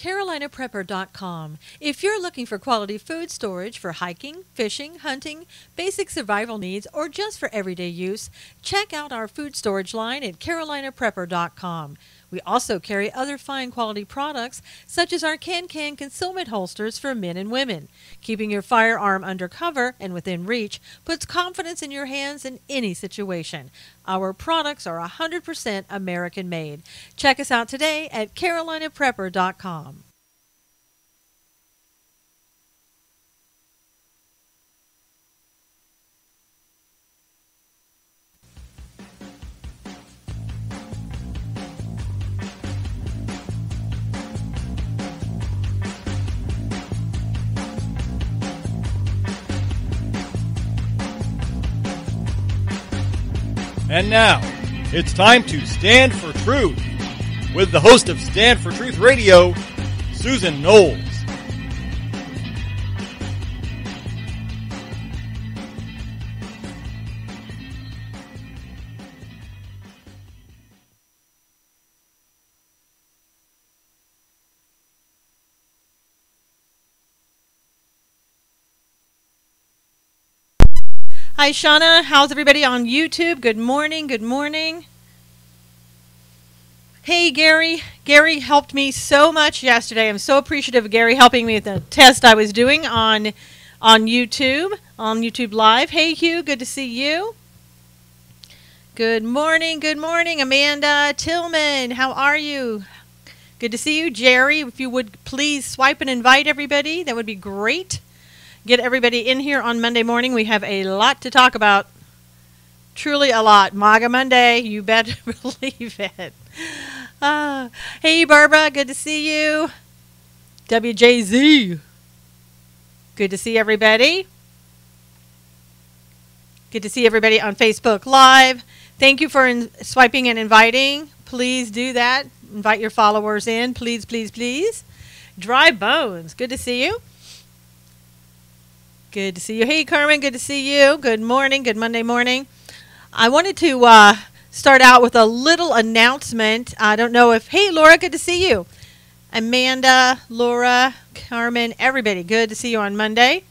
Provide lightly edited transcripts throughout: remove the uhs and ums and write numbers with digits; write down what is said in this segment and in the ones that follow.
CarolinaPrepper.com. If you're looking for quality food storage for hiking, fishing, hunting, basic survival needs, or just for everyday use, check out our food storage line at CarolinaPrepper.com. We also carry other fine quality products such as our can-can concealment holsters for men and women. Keeping your firearm under cover and within reach puts confidence in your hands in any situation. Our products are 100% American made. Check us out today at CarolinaPrepper.com. And now, it's time to Stand for Truth with the host of Stand for Truth Radio, Susan Knowles. Hi, Shauna. How's everybody on YouTube? Good morning. Good morning. Hey, Gary. Gary helped me so much yesterday. I'm so appreciative of Gary helping me with the test I was doing on YouTube Live. Hey, Hugh. Good to see you. Good morning. Good morning, Amanda Tillman. How are you? Good to see you, Jerry. If you would please swipe and invite everybody, that would be great. Get everybody in here on Monday morning. We have a lot to talk about. Truly a lot. MAGA Monday. You better believe it. Hey, Barbara. Good to see you. WJZ. Good to see everybody. Good to see everybody on Facebook Live. Thank you for swiping and inviting. Please do that. Invite your followers in. Please, please, please. Dry Bones. Good to see you. Good to see you. Hey, Carmen. Good to see you. Good morning. Good Monday morning. I wanted to start out with a little announcement. I don't know if... Hey, Laura. Good to see you. Amanda, Laura, Carmen, everybody. Good to see you on Monday.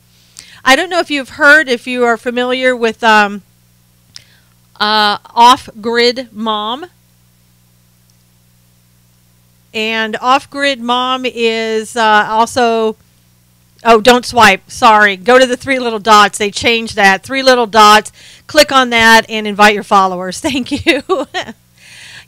I don't know if you've heard, if you are familiar with Off-Grid Mom. And Off-Grid Mom is also... Oh, don't swipe. Sorry. Go to the three little dots. They changed that. Three little dots. Click on that and invite your followers. Thank you.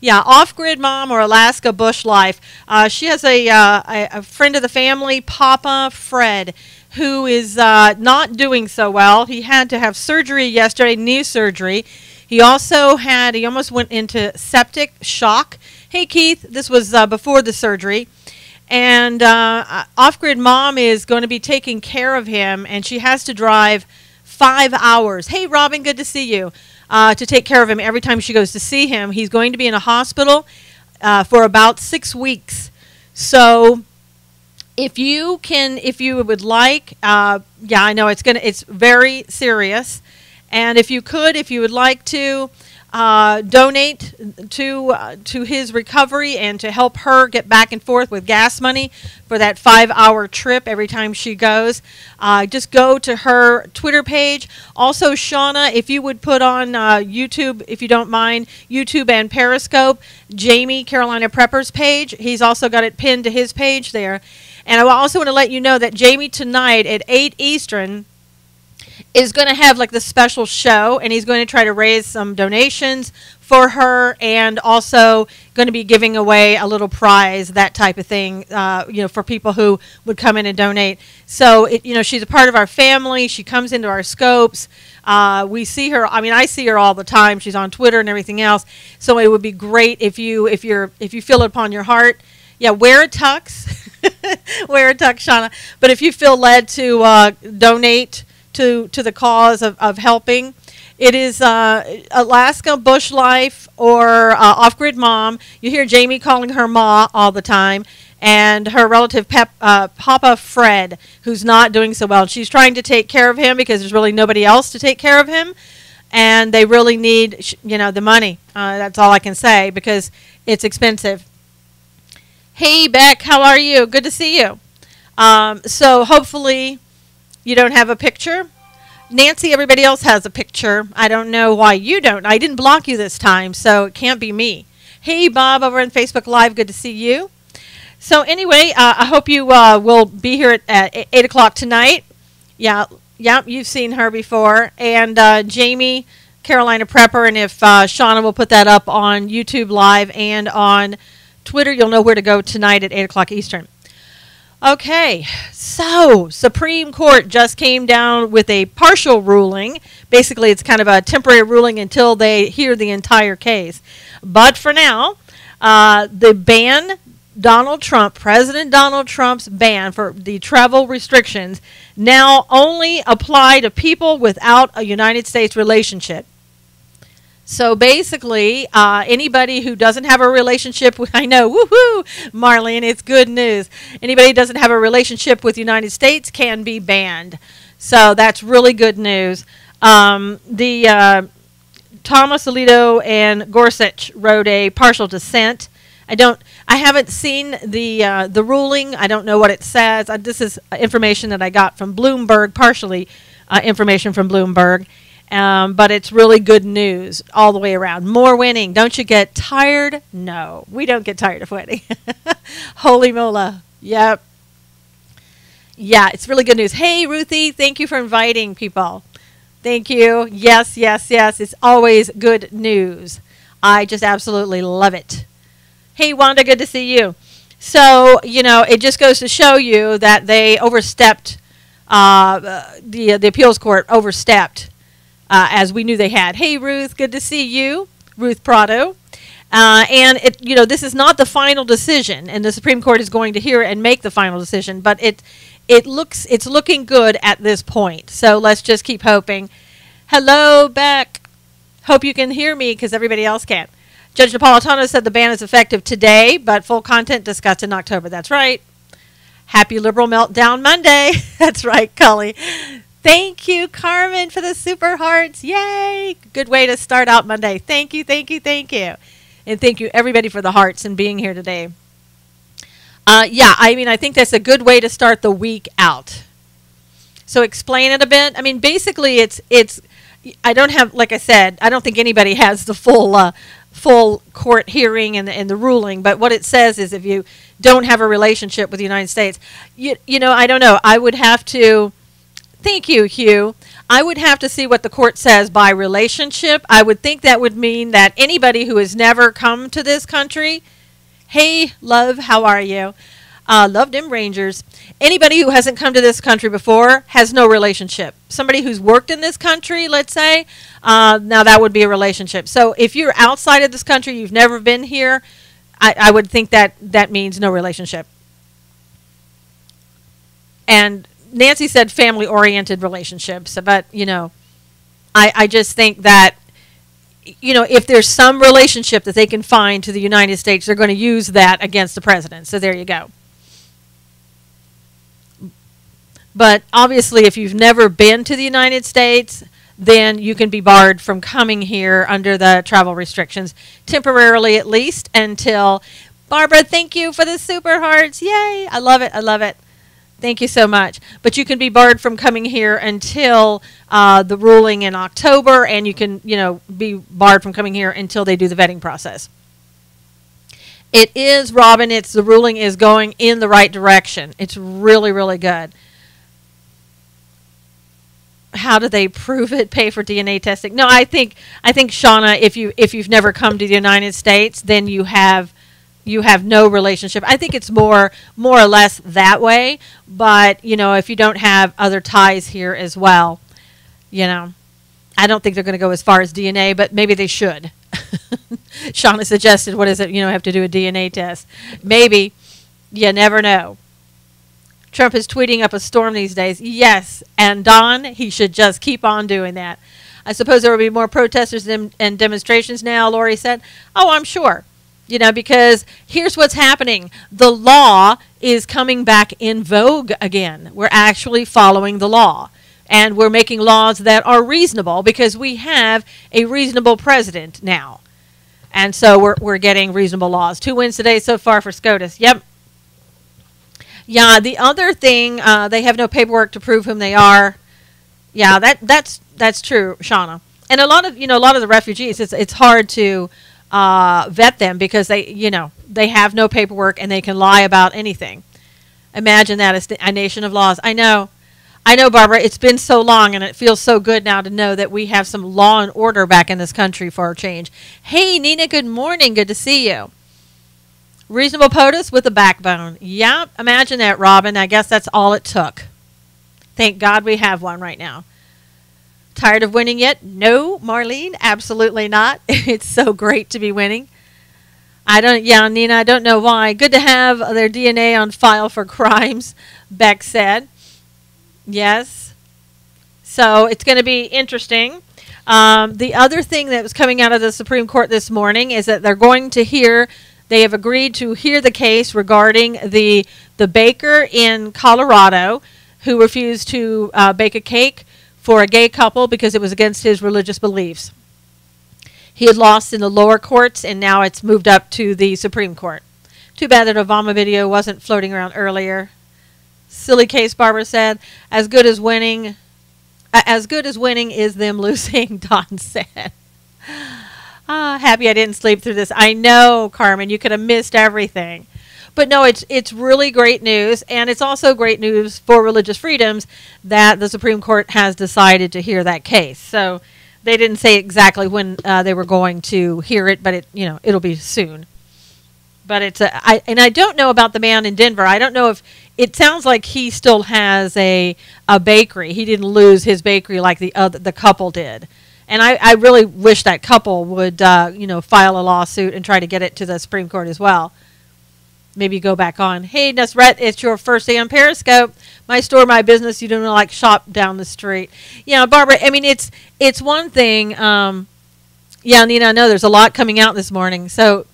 Yeah, Off-Grid Mom or Alaska Bush Life. She has a friend of the family, Papa Fred, who is not doing so well. He had to have surgery yesterday, knee surgery. He almost went into septic shock. Hey, Keith, this was before the surgery. And Off-Grid Mom is going to be taking care of him, and she has to drive 5 hours. Hey, Robin, good to see you. To take care of him every time she goes to see him. He's going to be in a hospital for about 6 weeks. So if you would like, yeah, I know it's very serious. And if you would like to donate to his recovery and to help her get back and forth with gas money for that 5-hour trip every time she goes, just go to her Twitter page. Also, Shauna, if you would put on YouTube, if you don't mind, YouTube and Periscope, Jamie, Carolina Prepper's page. He's also got it pinned to his page there. And I also want to let you know that Jamie tonight at 8 Eastern is going to have like the special show, and he's going to try to raise some donations for her, and also going to be giving away a little prize, that type of thing, for people who would come in and donate. So, she's a part of our family. She comes into our scopes. We see her. I mean, I see her all the time. She's on Twitter and everything else. So it would be great if you feel it upon your heart. Yeah, wear a tux. Wear a tux, Shauna. But if you feel led to donate to the cause of helping, it is Alaska Bush Life or Off-Grid Mom. You hear Jamie calling her Ma all the time, and her relative Papa Fred, who's not doing so well. She's trying to take care of him because there's really nobody else to take care of him, and they really need the money. That's all I can say, because it's expensive. Hey, Beck, how are you? Good to see you. So hopefully you don't have a picture. Nancy, everybody else has a picture. I don't know why you don't. I didn't block you this time, so it can't be me. Hey, Bob, over on Facebook Live. Good to see you. So anyway, I hope you will be here at 8 o'clock tonight. Yeah, you've seen her before. And Jamie, Carolina Prepper, and if Shauna will put that up on YouTube Live and on Twitter, you'll know where to go tonight at 8 o'clock Eastern. Okay, so Supreme Court just came down with a partial ruling. Basically, it's kind of a temporary ruling until they hear the entire case. But for now, the ban, President Donald Trump's ban for the travel restrictions now only apply to people without a United States relationship. So basically, anybody who doesn't have a relationship with, I know, woohoo, Marlene, it's good news. Anybody who doesn't have a relationship with the United States can be banned. So that's really good news. Thomas Alito and Gorsuch wrote a partial dissent. I haven't seen the ruling. I don't know what it says. This is information that I got from Bloomberg, partially information from Bloomberg. But it's really good news all the way around. More winning. Don't you get tired? No, we don't get tired of winning. Holy mola. Yep. Yeah, it's really good news. Hey, Ruthie, thank you for inviting people. Thank you. Yes, yes, yes. It's always good news. I just absolutely love it. Hey, Wanda, good to see you. So, it just goes to show you that they overstepped, the appeals court overstepped. As we knew they had. Hey, Ruth, good to see you, Ruth Prado. And this is not the final decision, and the Supreme Court is going to hear and make the final decision. But it's looking good at this point. So let's just keep hoping. Hello, Beck. Hope you can hear me because everybody else can't. Judge Napolitano said the ban is effective today, but full content discussed in October. That's right. Happy Liberal Meltdown Monday. That's right, Cully. Thank you, Carmen, for the super hearts. Yay! Good way to start out Monday. Thank you, thank you, thank you. And thank you, everybody, for the hearts and being here today. I think that's a good way to start the week out. So explain it a bit. Basically, it's. I don't have, like I said, I don't think anybody has the full court hearing and the ruling. But what it says is if you don't have a relationship with the United States, I don't know. I would have to. Thank you, Hugh. I would have to see what the court says by relationship. I would think that would mean that anybody who has never come to this country, hey, love, how are you? Love them Rangers. Anybody who hasn't come to this country before has no relationship. Somebody who's worked in this country, let's say, now that would be a relationship. So if you're outside of this country, you've never been here, I would think that means no relationship. And Nancy said family-oriented relationships, but, I just think that, if there's some relationship that they can find to the United States, they're going to use that against the president. So there you go. But obviously, if you've never been to the United States, then you can be barred from coming here under the travel restrictions, temporarily at least, until... Barbara, thank you for the super hearts. Yay! I love it. I love it. Thank you so much. But you can be barred from coming here until the ruling in October, and you can, be barred from coming here until they do the vetting process. It is, Robin, the ruling is going in the right direction. It's really, really good. How do they prove it? Pay for DNA testing? No, I think Shauna, if you've never come to the United States, then you have no relationship. I think it's more or less that way. But, if you don't have other ties here as well, I don't think they're going to go as far as DNA, but maybe they should. Shauna suggested, what is it? Have to do a DNA test. Maybe. You never know. Trump is tweeting up a storm these days. Yes. And Don, he should just keep on doing that. I suppose there will be more protesters and demonstrations now, Lori said. Oh, I'm sure. Because here's what's happening. The law is coming back in vogue again. We're actually following the law. And we're making laws that are reasonable because we have a reasonable president now. And so we're getting reasonable laws. 2 wins today so far for SCOTUS. Yep. Yeah, the other thing, they have no paperwork to prove whom they are. Yeah, that's true, Shauna. And a lot of the refugees, it's hard to vet them because they have no paperwork and they can lie about anything. Imagine that as a nation of laws. I know, Barbara. It's been so long, and it feels so good now to know that we have some law and order back in this country for a change. Hey, Nina. Good morning. Good to see you. Reasonable POTUS with a backbone. Yeah, imagine that, Robin. I guess that's all it took. Thank God we have one right now. Tired of winning yet? No, Marlene, absolutely not. It's so great to be winning. Nina, I don't know why. Good to have their DNA on file for crimes, Beck said. Yes. So it's going to be interesting. The other thing that was coming out of the Supreme Court this morning is that they have agreed to hear the case regarding the baker in Colorado who refused to bake a cake for a gay couple because it was against his religious beliefs. He had lost in the lower courts, and now it's moved up to the Supreme Court. Too bad that Obama video wasn't floating around earlier. Silly case, Barbara said. As good as winning is them losing, Don said. Happy I didn't sleep through this. I know, Carmen, you could have missed everything. But no, it's really great news, and it's also great news for religious freedoms that the Supreme Court has decided to hear that case. So they didn't say exactly when they were going to hear it, but it'll be soon. But I don't know about the man in Denver. I don't know if it sounds like he still has a bakery. He didn't lose his bakery like the couple did. And I really wish that couple would file a lawsuit and try to get it to the Supreme Court as well. Maybe go back on. Hey, Nusret, it's your first day on Periscope. My store, my business. You don't shop down the street. Yeah, Barbara. I mean, it's one thing. Nina, I know there's a lot coming out this morning. So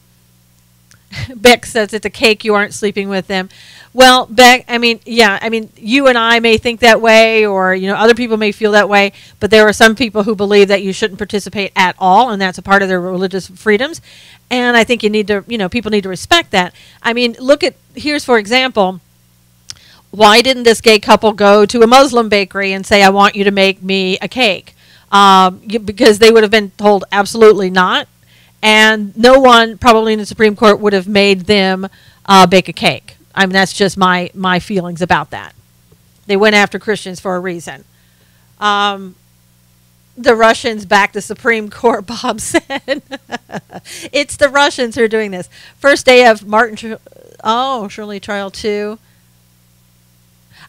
Beck says it's a cake. You aren't sleeping with them. Well, Beck, you and I may think that way, or other people may feel that way. But there are some people who believe that you shouldn't participate at all, and that's a part of their religious freedoms. And I think people need to respect that. I mean, here's for example, why didn't this gay couple go to a Muslim bakery and say, I want you to make me a cake? Because they would have been told absolutely not. And no one probably in the Supreme Court would have made them bake a cake. I mean, that's just my feelings about that. They went after Christians for a reason. The Russians backed the Supreme Court, Bob said. It's the Russians who are doing this. First day of Shirley trial 2.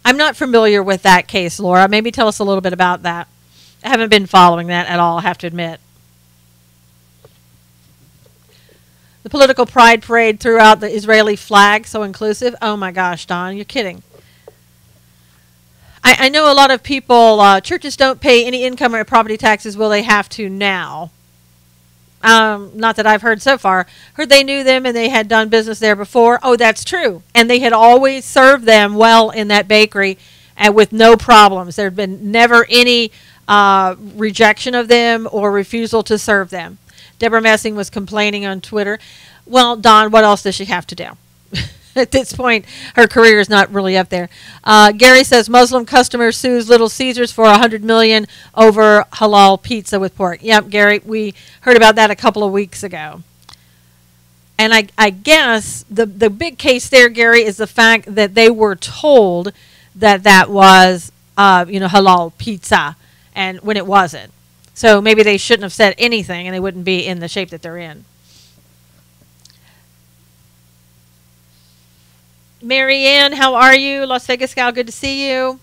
I'm not familiar with that case, Laura. Maybe tell us a little bit about that. I haven't been following that at all, I have to admit. The political pride parade threw out the Israeli flag, so inclusive. Oh my gosh, Don, you're kidding. I know a lot of people, churches don't pay any income or property taxes. Will they have to now? Not that I've heard so far. Heard they knew them and they had done business there before. Oh, that's true. And they had always served them well in that bakery and with no problems. There had been never any rejection of them or refusal to serve them. Deborah Messing was complaining on Twitter. Well, Don, what else does she have to do? At this point, her career is not really up there. Gary says Muslim customer sues Little Caesars for $100 million over halal pizza with pork. Yep, Gary, we heard about that a couple of weeks ago. And I guess the big case there, Gary, is the fact that they were told that was halal pizza, and when it wasn't. So maybe they shouldn't have said anything, and they wouldn't be in the shape that they're in. Marianne, how are you? Las Vegas gal, good to see you.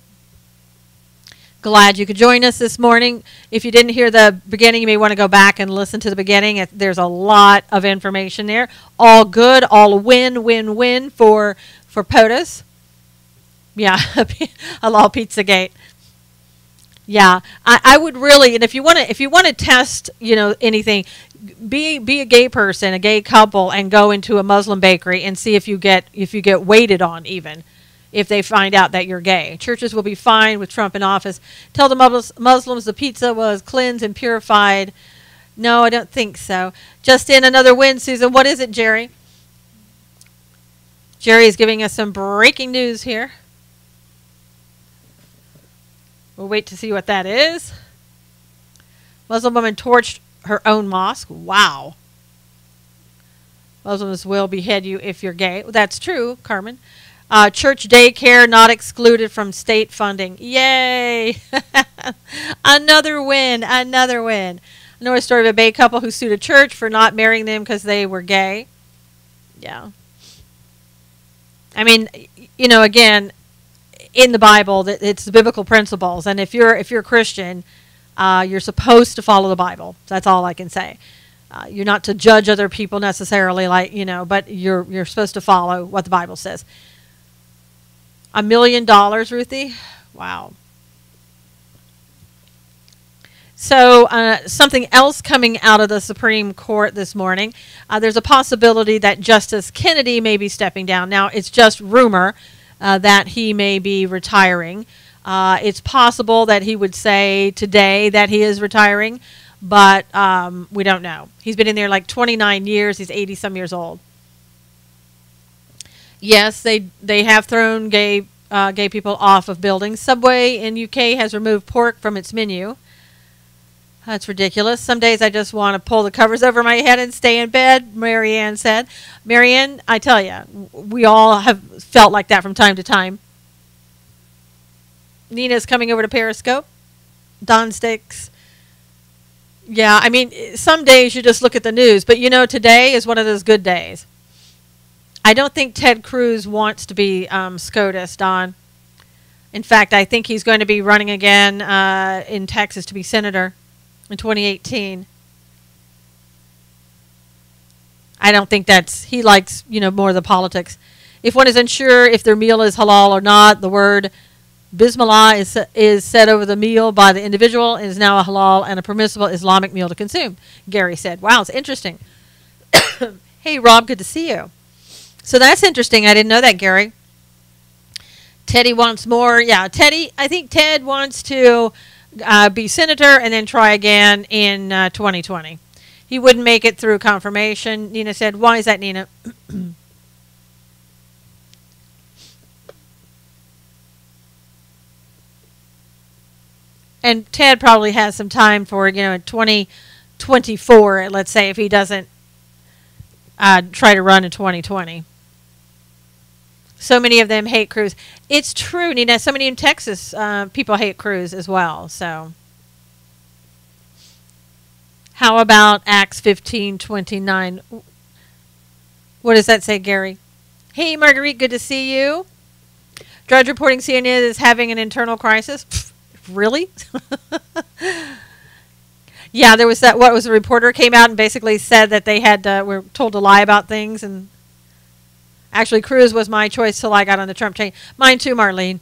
Glad you could join us this morning. If you didn't hear the beginning, you may want to go back and listen to the beginning. There's a lot of information there. All good, all win for POTUS. Yeah, halal Pizzagate. Yeah, I would really, and if you want to test, anything, be a gay person, a gay couple, and go into a Muslim bakery and see if you get waited on, even if they find out that you're gay. Churches will be fine with Trump in office. Tell the Muslims the pizza was cleansed and purified. No, I don't think so. Just in another win, Susan. What is it, Jerry? Jerry is giving us some breaking news here. We'll wait to see what that is. Muslim woman torched her own mosque. Wow. Muslims will behead you if you're gay. Well, that's true, Carmen. Church daycare not excluded from state funding. Yay! Another win. Another win. I know a story of a Bay couple who sued a church for not marrying them because they were gay. Yeah. I mean, you know, again, in the Bible, it's the biblical principles, and if you're a Christian, you're supposed to follow the Bible. That's all I can say. You're not to judge other people necessarily, like, you know, but you're supposed to follow what the Bible says. $1 million, Ruthie? Wow. So something else coming out of the Supreme Court this morning, there's a possibility that Justice Kennedy may be stepping down. Now, it's just rumor that he may be retiring. It's possible that he would say today that he is retiring, but we don't know. He's been in there like 29 years. He's 80-some years old. Yes, they have thrown gay people off of buildings. Subway in UK has removed pork from its menu. That's ridiculous. Some days I just want to pull the covers over my head and stay in bed, Marianne said. Marianne, I tell you, we all have felt like that from time to time. Nina's coming over to Periscope. Don Sticks. Yeah, I mean, some days you just look at the news, but you know, today is one of those good days. I don't think Ted Cruz wants to be SCOTUS, Don. In fact, I think he's going to be running again in Texas to be senator in 2018. I don't think he likes, you know, more of the politics. If one is unsure if their meal is halal or not, the word Bismillah is said over the meal by the individual and is now a halal and a permissible Islamic meal to consume, Gary said. Wow, it's interesting. Hey, Rob, good to see you. So that's interesting. I didn't know that, Gary. Teddy wants more. Yeah, Teddy, I think Ted wants to be senator and then try again in 2020. He wouldn't make it through confirmation. Nina said, why is that, Nina? And Ted probably has some time for, you know, 2024, let's say, if he doesn't try to run in 2020. So many of them hate Cruz. It's true, Nina. So many in Texas people hate Cruz as well. So, how about Acts 15:29? What does that say, Gary? Hey, Marguerite, good to see you. Drudge reporting CNN is having an internal crisis. Pfft, really? Yeah, there was that. What was a reporter came out and basically said that they had were told to lie about things, and actually Cruz was my choice till I got on the Trump train. Mine too, Marlene.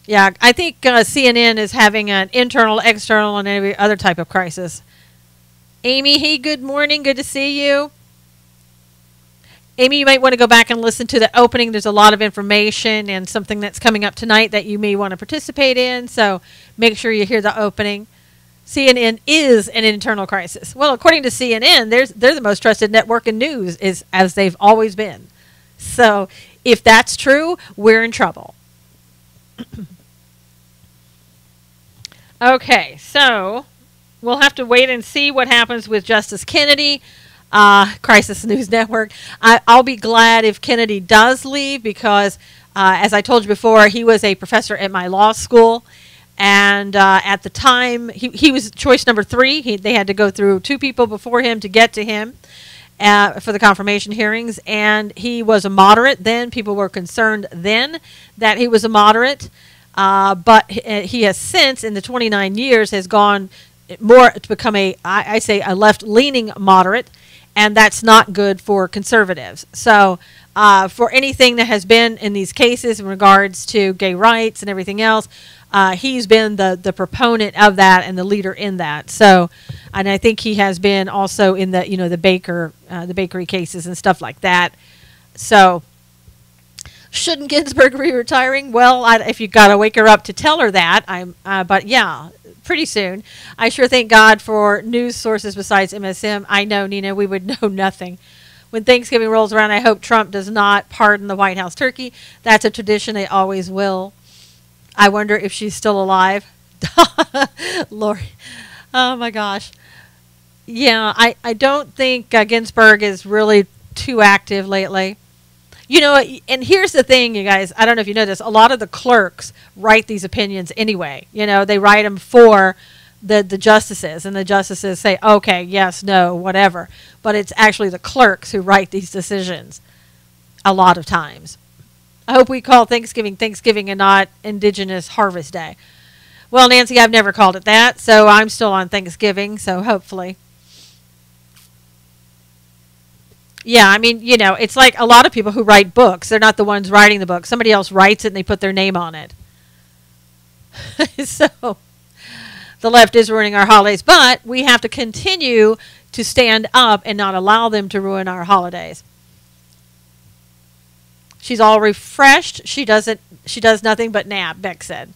Yeah, I think CNN is having an internal, external, and every other type of crisis. Amy, hey, good morning. Good to see you. Amy, you might want to go back and listen to the opening. There's a lot of information and something that's coming up tonight that you may want to participate in. So make sure you hear the opening. CNN is an internal crisis. Well, according to CNN, they're the most trusted network in news, as they've always been. So if that's true, we're in trouble. Okay, so we'll have to wait and see what happens with Justice Kennedy. Crisis News Network. I'll be glad if Kennedy does leave because, as I told you before, he was a professor at my law school. And at the time, he was choice number 3. They had to go through 2 people before him to get to him for the confirmation hearings. And he was a moderate then. People were concerned then that he was a moderate. But he has since, in the 29 years, has gone more to become I say a left-leaning moderate. And that's not good for conservatives. So for anything that has been in these cases in regards to gay rights and everything else, he's been the proponent of that and the leader in that. So, and I think he has been also in the the bakery cases and stuff like that. So, shouldn't Ginsburg be retiring? Well, if you got to wake her up to tell her that, but yeah. Pretty soon. I sure thank God for news sources besides MSM. I know, Nina, we would know nothing. When Thanksgiving rolls around, I hope Trump does not pardon the White House turkey. That's a tradition. They always will. I wonder if she's still alive. Lori. Oh, my gosh. Yeah, I don't think Ginsburg is really too active lately. You know, and here's the thing, you guys. I don't know if you know this. A lot of the clerks write these opinions anyway. You know, they write them for the justices, and the justices say, okay, yes, no, whatever. But it's actually the clerks who write these decisions a lot of times. I hope we call Thanksgiving Thanksgiving and not Indigenous Harvest Day. Well, Nancy, I've never called it that, so I'm still on Thanksgiving, so hopefully. Yeah, I mean, you know, it's like a lot of people who write books. They're not the ones writing the book. Somebody else writes it and they put their name on it. So the left is ruining our holidays, but we have to continue to stand up and not allow them to ruin our holidays. She's all refreshed. She does nothing but nap, Beck said.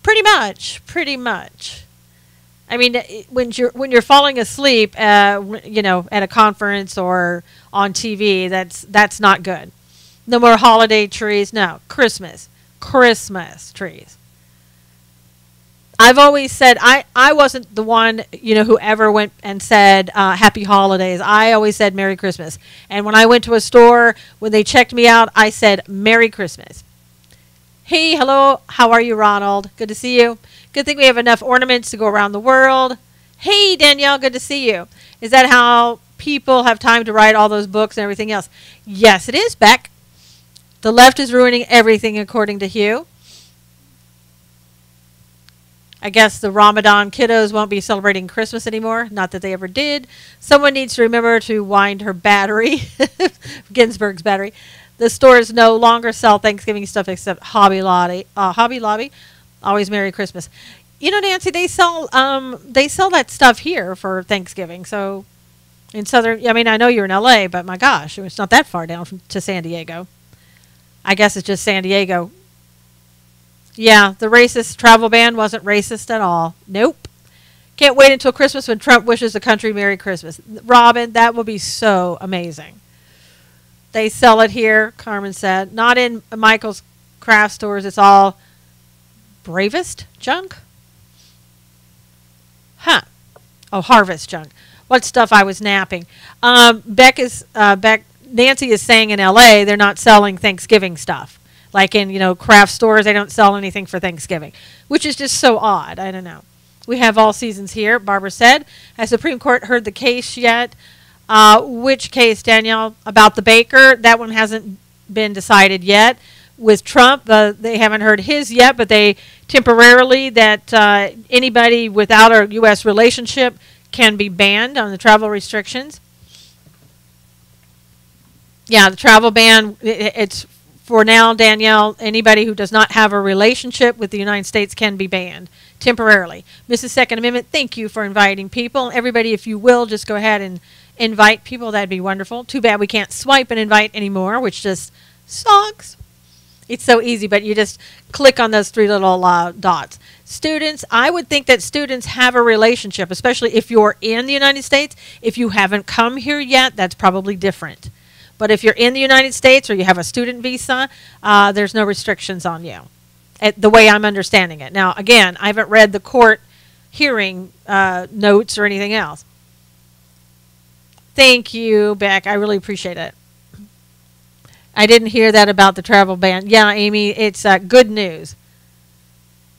Pretty much. I mean, when you're falling asleep, you know, at a conference or on TV, that's not good. No more holiday trees. No, Christmas trees. I've always said I wasn't the one, you know, who ever went and said Happy Holidays. I always said Merry Christmas. And when I went to a store, when they checked me out, I said Merry Christmas. Hey, hello, how are you, Ronald? Good to see you. Good thing we have enough ornaments to go around the world. Hey, Danielle, good to see you. Is that how people have time to write all those books and everything else? Yes, it is, Beck. The left is ruining everything, according to Hugh. I guess the Ramadan kiddos won't be celebrating Christmas anymore. Not that they ever did. Someone needs to remember to wind her battery. Ginsburg's battery. The stores no longer sell Thanksgiving stuff except Hobby Lobby. Always Merry Christmas. You know, Nancy, they sell that stuff here for Thanksgiving. So in Southern, I mean, I know you're in LA, but my gosh, it's not that far down to San Diego. I guess it's just San Diego. Yeah, the racist travel ban wasn't racist at all. Nope. Can't wait until Christmas when Trump wishes the country Merry Christmas. Robin, that will be so amazing. They sell it here, Carmen said. Not in Michael's craft stores. It's all Bravest junk? Huh. Oh, Harvest junk. What stuff I was napping. Nancy is saying in LA they're not selling Thanksgiving stuff. Like in, you know, craft stores, they don't sell anything for Thanksgiving, which is just so odd. I don't know. We have all seasons here, Barbara said. Has Supreme Court heard the case yet? Which case, Danielle? About the baker? That one hasn't been decided yet. With Trump, they haven't heard his yet, but they temporarily that anybody without a U.S. relationship can be banned on the travel restrictions. Yeah, the travel ban, it's for now, Danielle, anybody who does not have a relationship with the United States can be banned temporarily. Mrs. Second Amendment, thank you for inviting people. Everybody, if you will, just go ahead and invite people. That'd be wonderful. Too bad we can't swipe and invite anymore, which just sucks. It's so easy, but you just click on those three little dots. Students, I would think that students have a relationship, especially if you're in the United States. If you haven't come here yet, that's probably different. But if you're in the United States or you have a student visa, there's no restrictions on you, the way I'm understanding it. Now, again, I haven't read the court hearing notes or anything else. Thank you, Beck. I really appreciate it. I didn't hear that about the travel ban. Yeah, Amy, it's good news.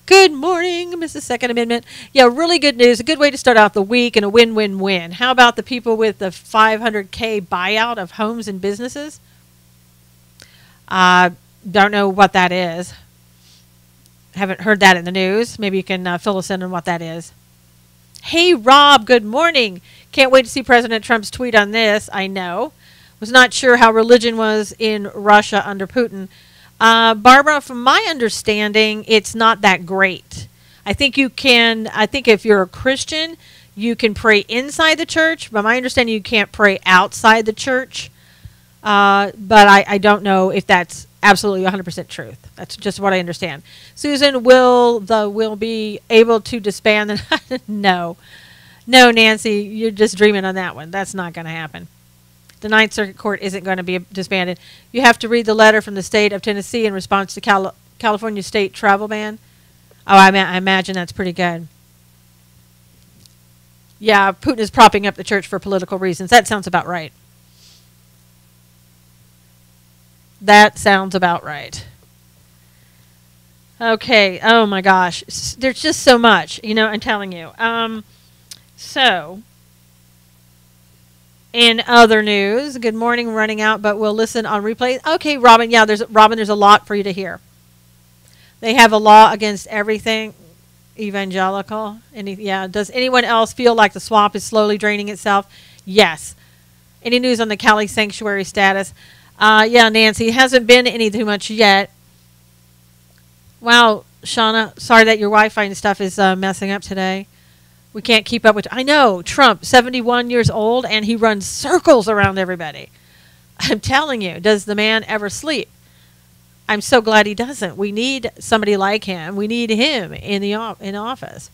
Good morning, Mrs. Second Amendment. Yeah, really good news. A good way to start out the week and a win-win-win. How about the people with the $500K buyout of homes and businesses? Don't know what that is. Haven't heard that in the news. Maybe you can fill us in on what that is. Hey, Rob, good morning. Can't wait to see President Trump's tweet on this. I know. Was not sure how religion was in Russia under Putin. Barbara, from my understanding, it's not that great. I think if you're a Christian, you can pray inside the church. By my understanding, you can't pray outside the church. But I don't know if that's absolutely 100% truth. That's just what I understand. Susan, will be able to disband? No, Nancy, you're just dreaming on that one. That's not going to happen. the Ninth Circuit Court isn't going to be disbanded. You have to read the letter from the state of Tennessee in response to California state travel ban. Oh, I imagine that's pretty good. Yeah, Putin is propping up the church for political reasons. That sounds about right. That sounds about right. Okay. Oh my gosh. There's just so much, I'm telling you. So, in other news, good morning, running out, but we'll listen on replay. Okay, Robin. Yeah, there's a lot for you to hear. They have a law against everything evangelical. Does anyone else feel like the swamp is slowly draining itself? Yes. Any news on the Cali sanctuary status? Yeah, Nancy, hasn't been any too much yet. Wow, Shauna, sorry that your Wi-Fi and stuff is messing up today. We can't keep up with. I know, Trump, 71 years old, and he runs circles around everybody. I'm telling you, does the man ever sleep? I'm so glad he doesn't. We need somebody like him. We need him in office.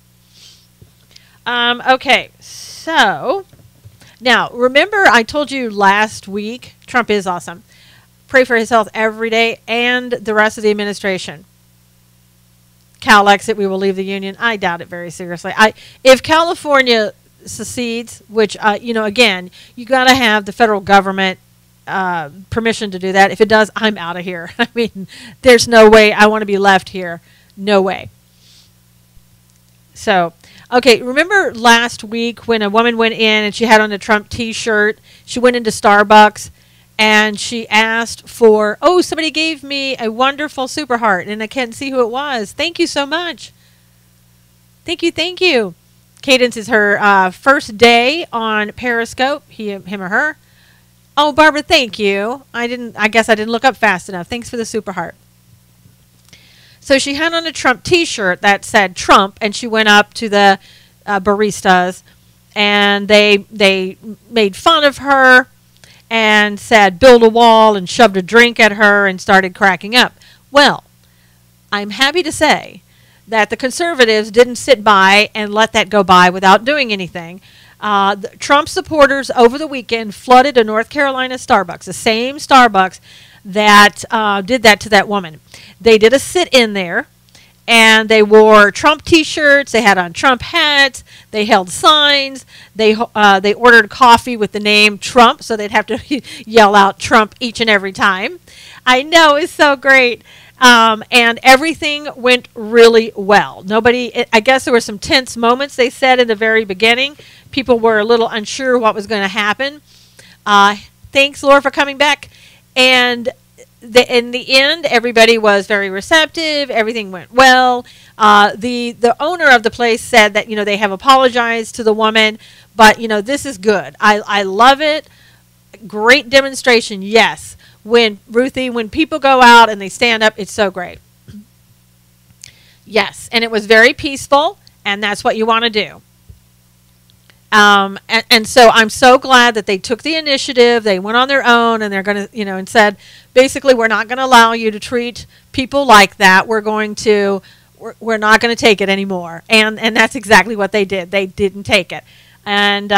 Okay, so now remember I told you last week, Trump is awesome. Pray for his health every day and the rest of the administration. Cal exit, we will leave the union. I doubt it very seriously. If California secedes, which, again, you got to have the federal government permission to do that. If it does, I'm out of here. I mean, there's no way I want to be left here. No way. So, okay, remember last week when a woman went in and she had on a Trump T-shirt? She went into Starbucks and she asked for, somebody gave me a wonderful super heart, and I can't see who it was. Thank you so much. Thank you. Cadence is her first day on Periscope, him or her. Oh, Barbara, thank you. I guess I didn't look up fast enough. Thanks for the super heart. So she had on a Trump T-shirt that said Trump, and she went up to the baristas, and they made fun of her and said build a wall and shoved a drink at her and started cracking up. Well, I'm happy to say that the conservatives didn't sit by and let that go by without doing anything. The Trump supporters over the weekend flooded a North Carolina Starbucks, the same Starbucks that did that to that woman. They did a sit-in there, and they wore Trump T-shirts. They had on Trump hats. They held signs. They ordered coffee with the name Trump, so they'd have to yell out Trump each and every time. I know, it's so great. And everything went really well. I guess there were some tense moments, they said, in the very beginning. People were a little unsure what was going to happen. Thanks, Laura, for coming back. And in the end, everybody was very receptive. Everything went well. The owner of the place said that, they have apologized to the woman, but, this is good. I love it. Great demonstration, yes. When people go out and they stand up, it's so great. Yes, and it was very peaceful, and that's what you want to do. And so I'm so glad that they took the initiative. They went on their own, and they're going to, and said, basically, we're not going to allow you to treat people like that. We're not going to take it anymore. And that's exactly what they did. They didn't take it. And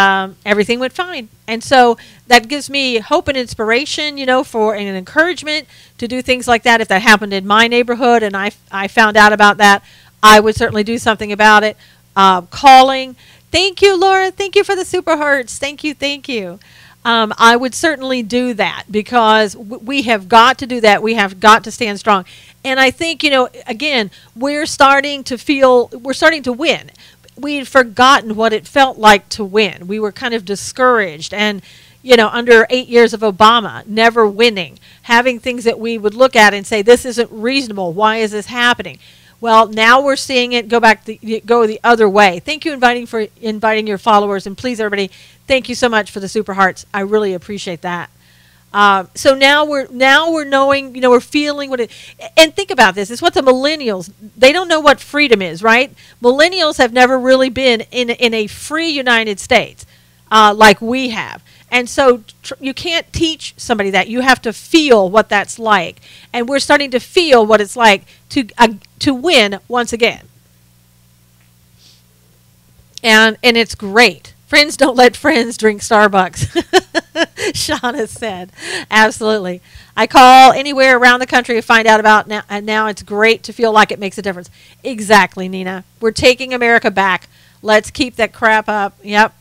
everything went fine. And so that gives me hope and inspiration, for an encouragement to do things like that. If that happened in my neighborhood and I found out about that, I would certainly do something about it. Calling. Thank you, Laura. Thank you for the super hearts. Thank you. I would certainly do that because we have got to do that. We have got to stand strong. And I think, again, we're starting to win. We'd forgotten what it felt like to win. We were kind of discouraged. And, under 8 years of Obama, never winning, having things that we would look at and say, this isn't reasonable. Why is this happening? Well, now we're seeing it go the other way. Thank you for inviting your followers. And please, everybody, thank you so much for the super hearts. I really appreciate that. So now we're knowing, we're feeling what it, and think about this. It's what the millennials, they don't know what freedom is, right? Millennials have never really been in a free United States like we have. And so you can't teach somebody that. You have to feel what that's like. And we're starting to feel what it's like to win once again. And it's great Friends don't let friends drink Starbucks, Shauna said. Absolutely. I call anywhere around the country to find out about now, and now it's great to feel like it makes a difference. Exactly, Nina. We're taking America back. Let's keep that crap up. Yep.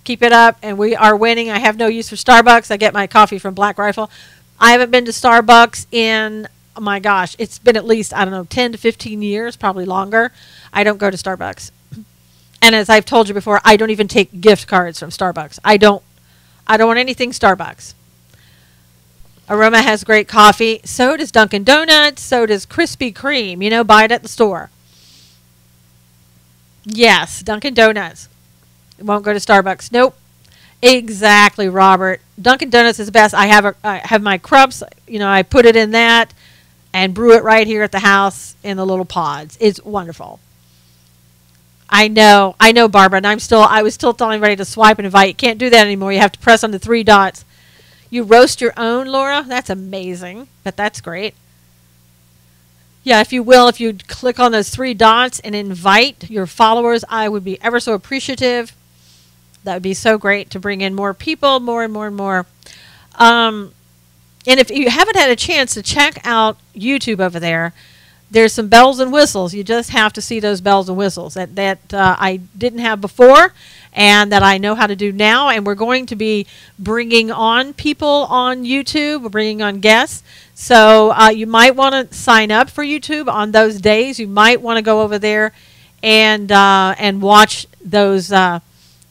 Keep it up, and we are winning. I have no use for Starbucks. I get my coffee from Black Rifle. I haven't been to Starbucks in, oh my gosh, it's been at least, 10 to 15 years, probably longer. I don't go to Starbucks. And as I've told you before, I don't even take gift cards from Starbucks. I don't want anything Starbucks. Aroma has great coffee. So does Dunkin' Donuts. So does Krispy Kreme. Buy it at the store. Yes, Dunkin' Donuts. Won't go to Starbucks. Nope. Exactly, Robert. Dunkin' Donuts is the best. I have my Krups. I put it in that and brew it right here at the house in the little pods. It's wonderful. I know, Barbara, and I was still telling everybody to swipe and invite. You can't do that anymore. You have to press on the 3 dots. You roast your own, Laura? That's amazing, but that's great. Yeah, if you click on those 3 dots and invite your followers, I would be ever so appreciative. That would be so great to bring in more people, more and more and more. And if you haven't had a chance to check out YouTube over there, there's some bells and whistles. You just have to see those bells and whistles that I didn't have before and that I know how to do now. And we're going to be bringing on people on YouTube. We're bringing on guests. So you might want to sign up for YouTube on those days. You might want to go over there and watch those guests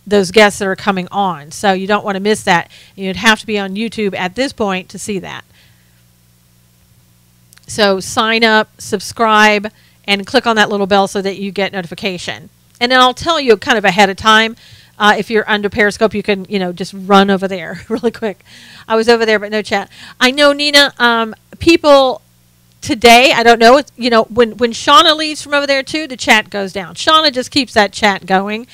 that are coming on. So you don't want to miss that. You'd have to be on YouTube at this point to see that. So sign up, subscribe, and click on that little bell so that you get notification. And then I'll tell you kind of ahead of time. If you're under Periscope, you can, just run over there really quick. I was over there, but no chat. I know, Nina, people today, I don't know, when Shauna leaves from over there too, the chat goes down. Shauna just keeps that chat going.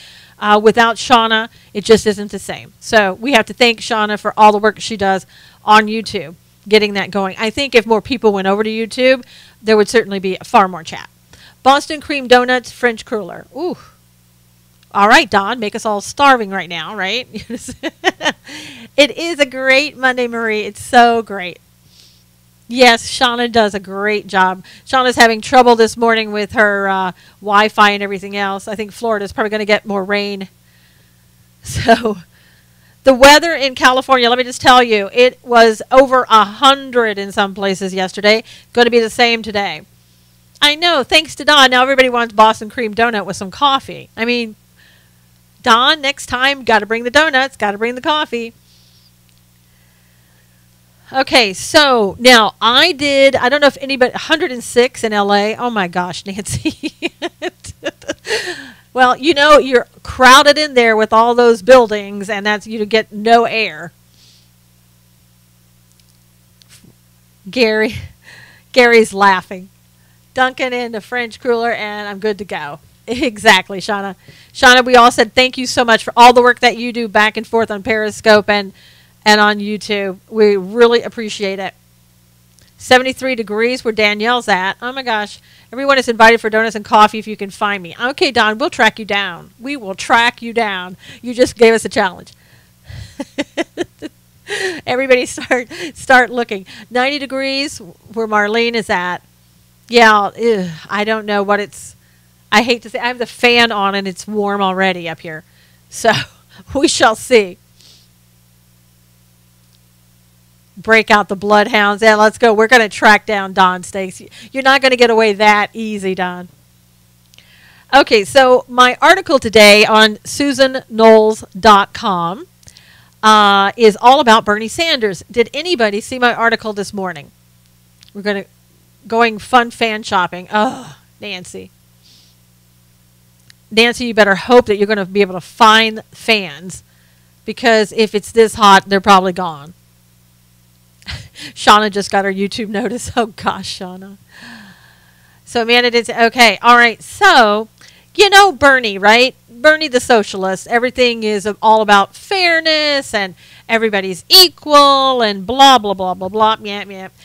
Without Shauna, it just isn't the same. So we have to thank Shauna for all the work she does on YouTube, getting that going. I think if more people went over to YouTube, there would certainly be far more chat. Boston cream donuts, French cruller. Ooh. All right, Don, make us all starving right now, right? It is a great Monday, Marie. It's so great. Yes, Shauna does a great job. Shauna's having trouble this morning with her Wi-Fi and everything else. I think Florida's probably going to get more rain. So the weather in California, let me just tell you, it was over 100 in some places yesterday. Going to be the same today. I know, thanks to Don. Now everybody wants Boston cream donut with some coffee. I mean, Don, next time, got to bring the donuts, got to bring the coffee. Okay, so now I don't know if anybody, 106 in LA. Oh my gosh, Nancy. Well, you're crowded in there with all those buildings, and that's you get no air. Gary's laughing. Dunkin' in the French cooler, and I'm good to go. Exactly, Shauna. Shauna, we all said thank you so much for all the work that you do back and forth on Periscope and on YouTube. We really appreciate it. 73 degrees where Danielle's at. Oh my gosh. Everyone is invited for donuts and coffee if you can find me. Okay, Don, we'll track you down. We will track you down. You just gave us a challenge. Everybody start looking. 90 degrees where Marlene is at. Yeah, I don't know what it's. I hate to say. I have the fan on and it's warm already up here. So we shall see. Break out the bloodhounds. Yeah, let's go. We're going to track down Don Stakes. You're not going to get away that easy, Don. Okay, so my article today on SusanKnowles.com is all about Bernie Sanders. Did anybody see my article this morning? We're going fun fan shopping. Oh, Nancy. Nancy, you better hope that you're going to be able to find fans, because if it's this hot, they're probably gone. Shauna just got her YouTube notice. Oh, gosh, Shauna. So, Amanda did say, okay, all right. So, Bernie, right? Bernie the socialist. Everything is all about fairness and everybody's equal and blah, blah, blah, blah, blah. Yeah.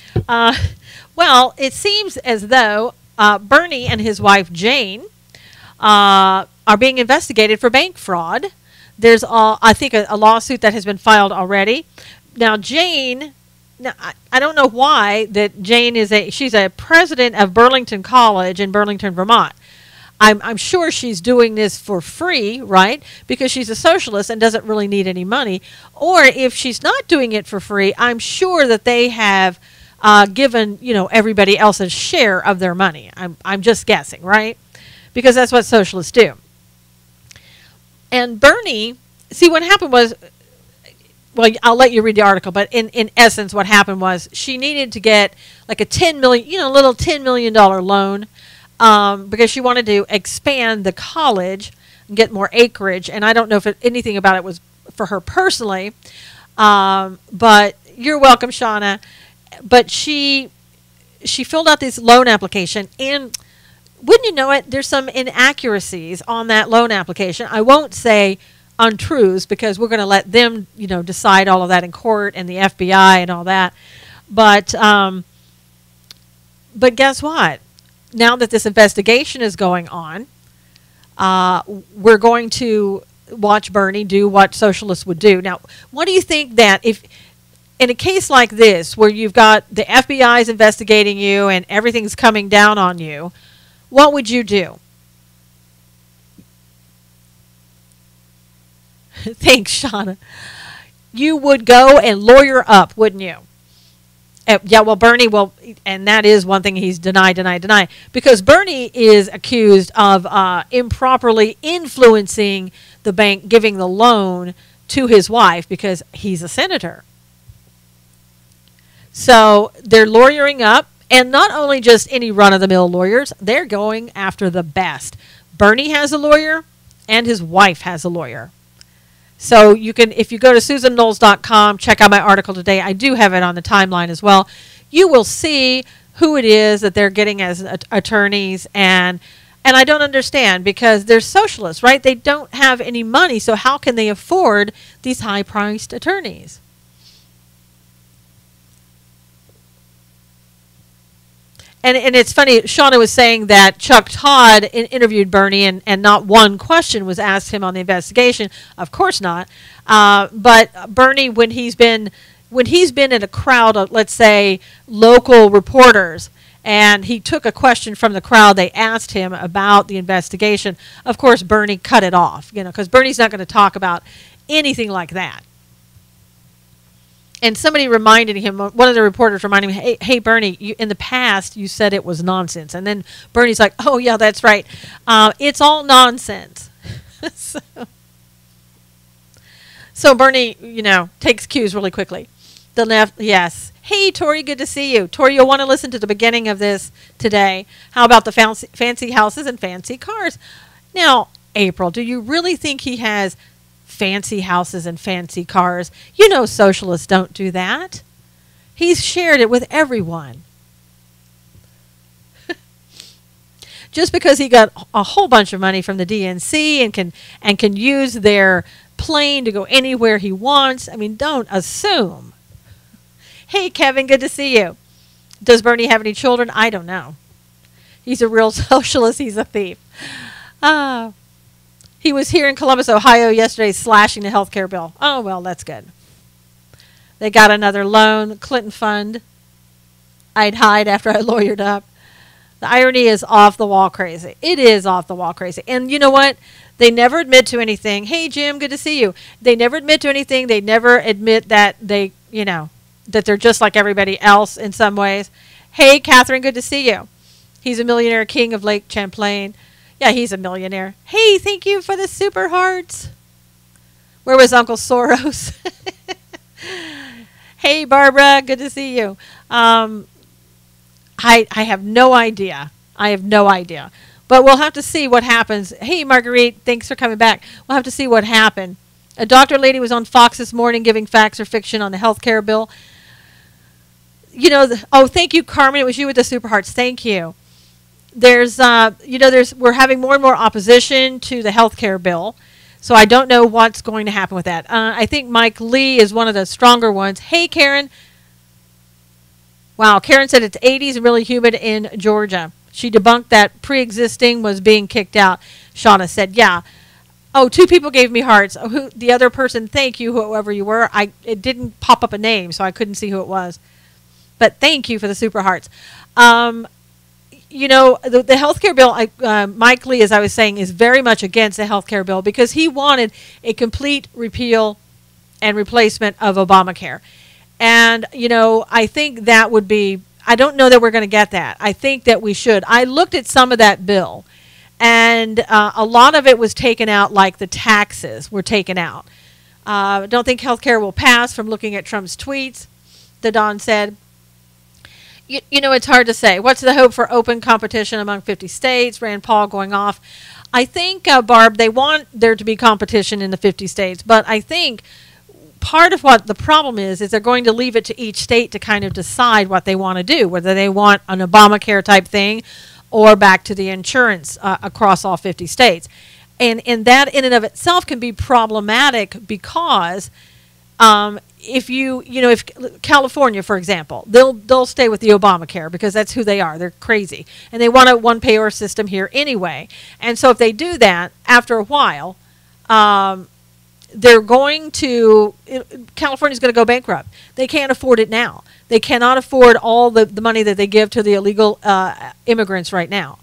Well, it seems as though Bernie and his wife, Jane, are being investigated for bank fraud. There's, I think, a lawsuit that has been filed already. Now, Jane, now, I don't know why that Jane she's a president of Burlington College in Burlington, Vermont. I'm sure she's doing this for free, right? Because she's a socialist and doesn't really need any money. Or if she's not doing it for free, I'm sure that they have given, everybody else a share of their money. I'm just guessing, right? Because that's what socialists do. And Bernie, see, what happened was, well, I'll let you read the article, but in essence, what happened was she needed to get like a little $10 million loan because she wanted to expand the college and get more acreage. And I don't know if anything about it was for her personally, but you're welcome, Shauna. But she filled out this loan application, and wouldn't you know it, there's some inaccuracies on that loan application. I won't say untruths because we're going to let them, decide all of that in court and the FBI and all that. But guess what? Now that this investigation is going on, we're going to watch Bernie do what socialists would do. Now, what do you think that if in a case like this where you've got the FBI is investigating you and everything's coming down on you, what would you do? Thanks, Shauna. You would go and lawyer up, wouldn't you? Yeah, well, Bernie will, and that is one thing he's denied, because Bernie is accused of improperly influencing the bank, giving the loan to his wife because he's a senator. So they're lawyering up, and not only just any run-of-the-mill lawyers, they're going after the best. Bernie has a lawyer, and his wife has a lawyer. So you can, if you go to SusanKnowles.com, check out my article today. I do have it on the timeline as well. You will see who it is that they're getting as attorneys, and I don't understand because they're socialists, right? They don't have any money, so how can they afford these high-priced attorneys? And it's funny, Shauna was saying that Chuck Todd interviewed Bernie and not one question was asked him on the investigation. Of course not. But Bernie, when he's been in a crowd of, let's say, local reporters, and he took a question from the crowd, they asked him about the investigation. Of course, Bernie cut it off, because Bernie's not going to talk about anything like that. And somebody reminded him, one of the reporters reminded him, hey Bernie, in the past you said it was nonsense. And then Bernie's like, oh, yeah, that's right. It's all nonsense. So Bernie, takes cues really quickly. The left, yes. Hey, Tori, good to see you. Tori, you'll want to listen to the beginning of this today. How about the fancy houses and fancy cars? Now, April, do you really think he has fancy houses and fancy cars? Socialists don't do that. He's shared it with everyone. Just because he got a whole bunch of money from the DNC and can use their plane to go anywhere he wants, don't assume. Hey, Kevin, good to see you. Does Bernie have any children? I don't know. He's a real socialist. He's a thief. He was here in Columbus, Ohio yesterday slashing the health care bill. Oh, well, that's good. They got another loan, Clinton fund. I'd hide after I lawyered up. The irony is off the wall crazy. It is off the wall crazy. And you know what? They never admit to anything. Hey, Jim, good to see you. They never admit to anything. They never admit that that they're just like everybody else in some ways. Hey, Catherine, good to see you. He's a millionaire king of Lake Champlain. Yeah, he's a millionaire. Hey, thank you for the super hearts. Where was Uncle Soros? Hey, Barbara, good to see you. I have no idea. But we'll have to see what happens. Hey, Marguerite, thanks for coming back. We'll have to see what happened. A doctor lady was on Fox this morning giving facts or fiction on the health care bill. Thank you, Carmen. It was you with the super hearts. Thank you. We're having more and more opposition to the health care bill. So I don't know what's going to happen with that. I think Mike Lee is one of the stronger ones. Hey, Karen. Wow, Karen said it's 80s and really humid in Georgia. She debunked that pre-existing was being kicked out. Shauna said, yeah. Oh, two people gave me hearts. Oh, who the other person? Thank you, whoever you were. It didn't pop up a name, so I couldn't see who it was. But thank you for the super hearts. You know, the healthcare bill. Mike Lee, as I was saying, is very much against the healthcare bill because he wanted a complete repeal and replacement of Obamacare. And you know, I think that would be. I don't know that we're going to get that. I think that we should. I looked at some of that bill. And a lot of it was taken out, like the taxes were taken out. I don't think health care will pass from looking at Trump's tweets, the Don said. You know, it's hard to say. What's the hope for open competition among 50 states? Rand Paul going off. I think, Barb, they want there to be competition in the 50 states. But I think part of what the problem is they're going to leave it to each state to kind of decide what they want to do, whether they want an Obamacare type thing or back to the insurance across all 50 states. And that in and of itself can be problematic because if California, for example, they'll stay with the Obamacare because that's who they are. They're crazy. And they want a one-payer system here anyway. And so if they do that, after a while, they're going to, California's going to go bankrupt. They can't afford it now. They cannot afford all the money that they give to the illegal immigrants right now.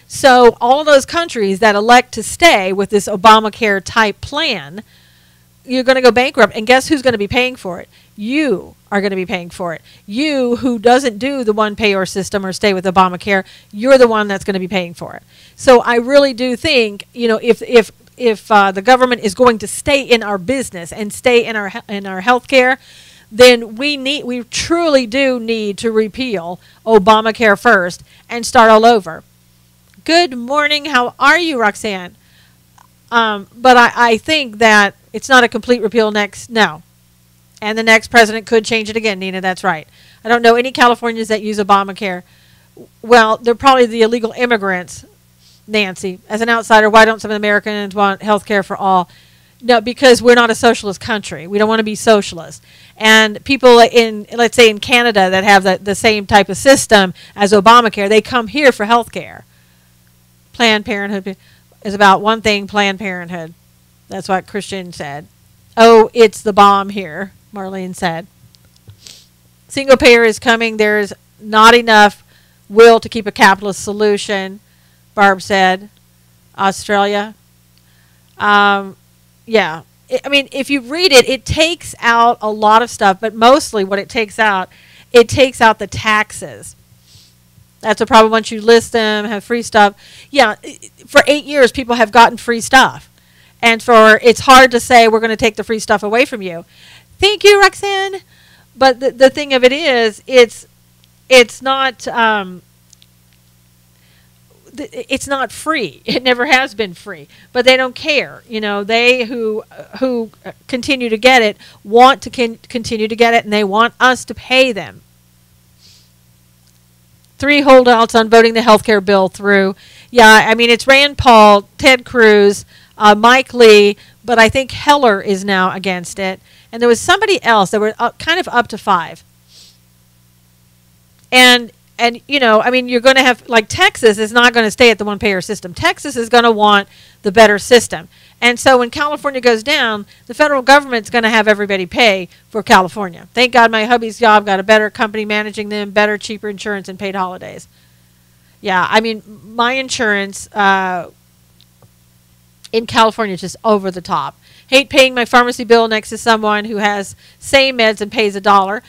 So all of those countries that elect to stay with this Obamacare type plan, you're going to go bankrupt. And guess who's going to be paying for it? You are going to be paying for it. You who doesn't do the one-payer system or stay with Obamacare, you're the one that's going to be paying for it. So I really do think, you know, if the government is going to stay in our business and stay in our health care, then we truly do need to repeal Obamacare first and start all over. Good morning. How are you, Roxanne? But I think that it's not a complete repeal no. And the next president could change it again, Nina. That's right. I don't know any Californians that use Obamacare. Well, they're probably the illegal immigrants, Nancy. As an outsider, why don't some Americans want health care for all? No, because we're not a socialist country. We don't want to be socialist. And people let's say in Canada that have the same type of system as Obamacare, they come here for health care. Planned Parenthood is about one thing, Planned Parenthood. That's what Christian said. Oh, it's the bomb here, Marlene said. Single payer is coming. There's not enough will to keep a capitalist solution, Barb said. Australia. Yeah. I mean, if you read it, it takes out a lot of stuff, but mostly what it takes out the taxes. That's a problem once you list them, have free stuff. Yeah, for 8 years, people have gotten free stuff. And it's hard to say we're going to take the free stuff away from you. Thank you, Roxanne. But the thing of it is, it's not free. It never has been free. But they don't care. You know, they who continue to get it want to continue to get it, and they want us to pay them. 3 holdouts on voting the health care bill through. Yeah, I mean, it's Rand Paul, Ted Cruz, Mike Lee, but I think Heller is now against it. And there was somebody else that were kind of up to 5. And you know, I mean, you're going to have, like, Texas is not going to stay at the one-payer system. Texas is going to want the better system. And so when California goes down, the federal government's going to have everybody pay for California. Thank God my hubby's job got a better company managing them, better, cheaper insurance, and paid holidays. Yeah, I mean, my insurance in California is just over the top. Hate paying my pharmacy bill next to someone who has same meds and pays $1.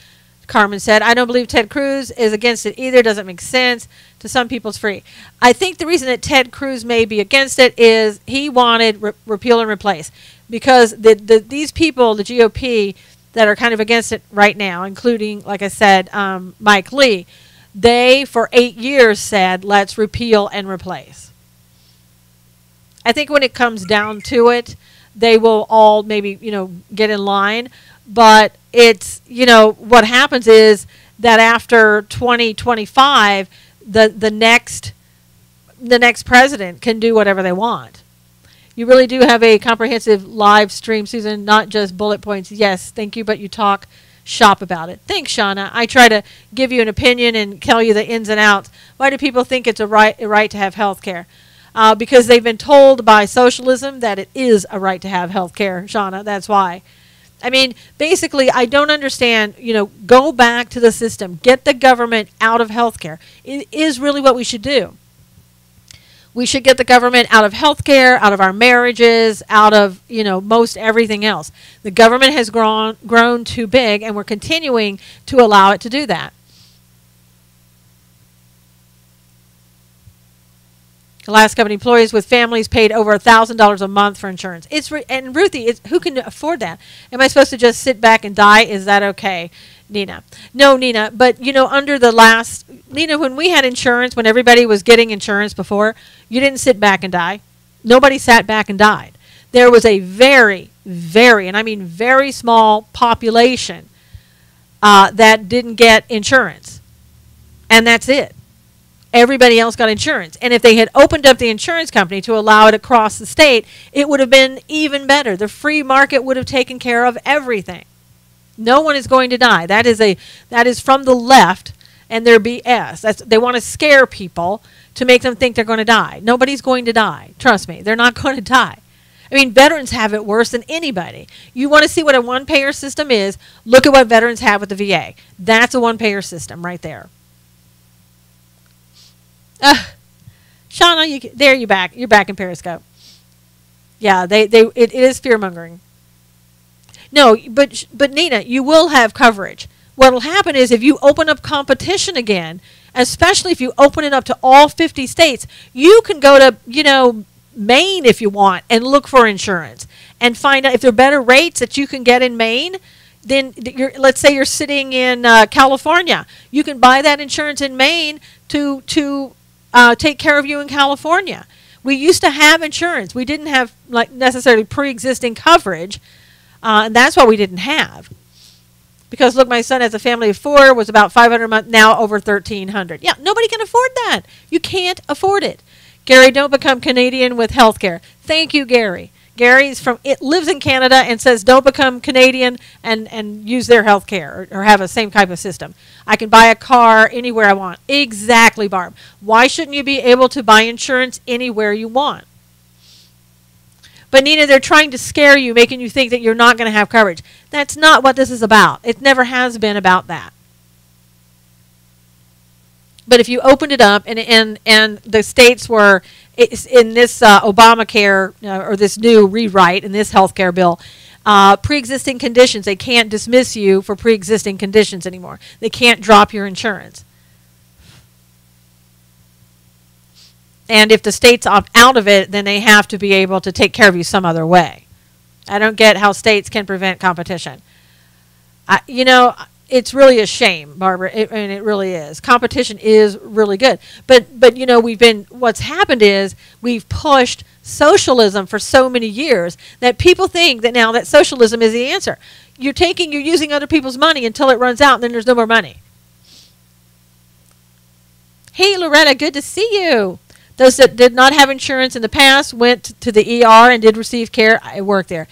Carmen said, I don't believe Ted Cruz is against it either. Doesn't make sense. To some people, it's free. I think the reason that Ted Cruz may be against it is he wanted repeal and replace. Because these people, the GOP, that are kind of against it right now, including, like I said, Mike Lee, they, for 8 years, said, let's repeal and replace. I think when it comes down to it, they will all maybe, you know, get in line. But it's, you know, what happens is that after 2025, the next president can do whatever they want. You really do have a comprehensive live stream, Susan, not just bullet points. Yes, thank you, but you talk shop about it. Thanks, Shauna. I try to give you an opinion and tell you the ins and outs. Why do people think it's a right to have health care? because they've been told by socialism that it is a right to have health care, Shauna. That's why. I mean, basically, I don't understand, go back to the system. Get the government out of healthcare. It is really what we should do. We should get the government out of healthcare, out of our marriages, out of, most everything else. The government has grown too big, and we're continuing to allow it to do that. Alaska company employees with families paid over $1,000 a month for insurance. And Ruthie, who can afford that? Am I supposed to just sit back and die? Is that okay, Nina? No, Nina. But under the last Nina, when we had insurance, when everybody was getting insurance before, you didn't sit back and die. Nobody sat back and died. There was a very, very, and I mean very small population that didn't get insurance, and that's it. Everybody else got insurance. And if they had opened up the insurance company to allow it across the state, it would have been even better. The free market would have taken care of everything. No one is going to die. That is from the left and their BS. They want to scare people to make them think they're going to die. Nobody's going to die. Trust me, they're not going to die. I mean, veterans have it worse than anybody. You want to see what a one-payer system is, look at what veterans have with the VA. That's a one-payer system right there. Shauna, there you're back. You're back in Periscope. Yeah, it is fear-mongering. No, but Nina, you will have coverage. What will happen is if you open up competition again, especially if you open it up to all 50 states, you can go to, Maine if you want and look for insurance and find out if there are better rates that you can get in Maine. Then let's say you're sitting in California. You can buy that insurance in Maine to take care of you in California. We used to have insurance. We didn't have necessarily pre-existing coverage, and that's what we didn't have. Because look, my son has a family of 4, was about $500 a month, now over $1,300. Yeah, nobody can afford that. You can't afford it. Gary, don't become Canadian with health care. Thank you, Gary. Gary's lives in Canada and says don't become Canadian and use their health care or have a same type of system. I can buy a car anywhere I want. Exactly, Barb. Why shouldn't you be able to buy insurance anywhere you want? But Nina, they're trying to scare you, making you think that you're not going to have coverage. That's not what this is about. It never has been about that. But if you opened it up and the states were in this Obamacare or this new rewrite in this health care bill, pre-existing conditions, they can't dismiss you for pre-existing conditions anymore. They can't drop your insurance. And if the states opt out of it, then they have to be able to take care of you some other way. I don't get how states can prevent competition. It's really a shame, Barbara. It really is. Competition is really good. But what's happened is we've pushed socialism for so many years that people think that now that socialism is the answer. You're using other people's money until it runs out and then there's no more money. Hey, Loretta, good to see you. Those that did not have insurance in the past went to the ER and did receive care. I worked there.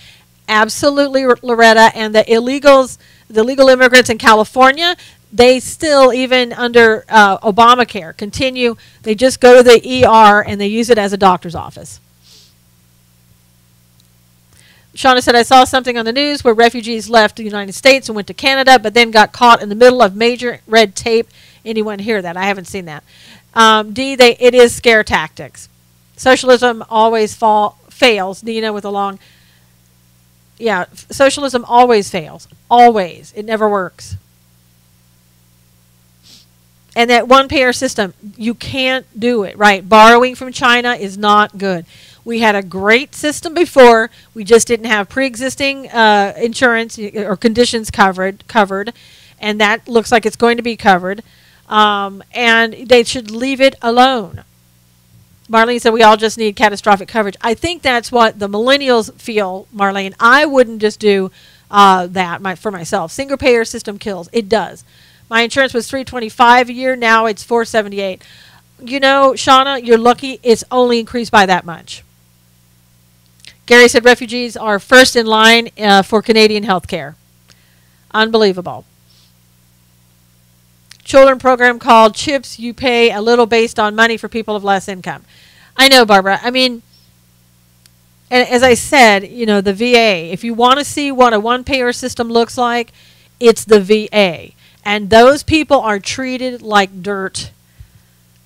Absolutely, Loretta. And the legal immigrants in California, they still, even under Obamacare, continue. They just go to the ER and they use it as a doctor's office. Shauna said, I saw something on the news where refugees left the United States and went to Canada, but then got caught in the middle of major red tape. Anyone hear that? I haven't seen that. It is scare tactics. Socialism always fails. Nina with a long... Yeah, socialism always fails. Always. It never works. And that one-payer system, you can't do it, right? Borrowing from China is not good. We had a great system before. We just didn't have pre-existing insurance or conditions covered, and that looks like it's going to be covered. And they should leave it alone. Marlene said we all just need catastrophic coverage. I think that's what the millennials feel, Marlene. I wouldn't just do that for myself. Single payer system kills. It does. My insurance was $325 a year. Now it's $478. Shauna, you're lucky. It's only increased by that much. Gary said refugees are first in line for Canadian health care. Unbelievable. Children program called CHIPS. You pay a little based on money for people of less income. I know, Barbara. I mean, and as I said, the VA, if you want to see what a one-payer system looks like, it's the VA. And those people are treated like dirt.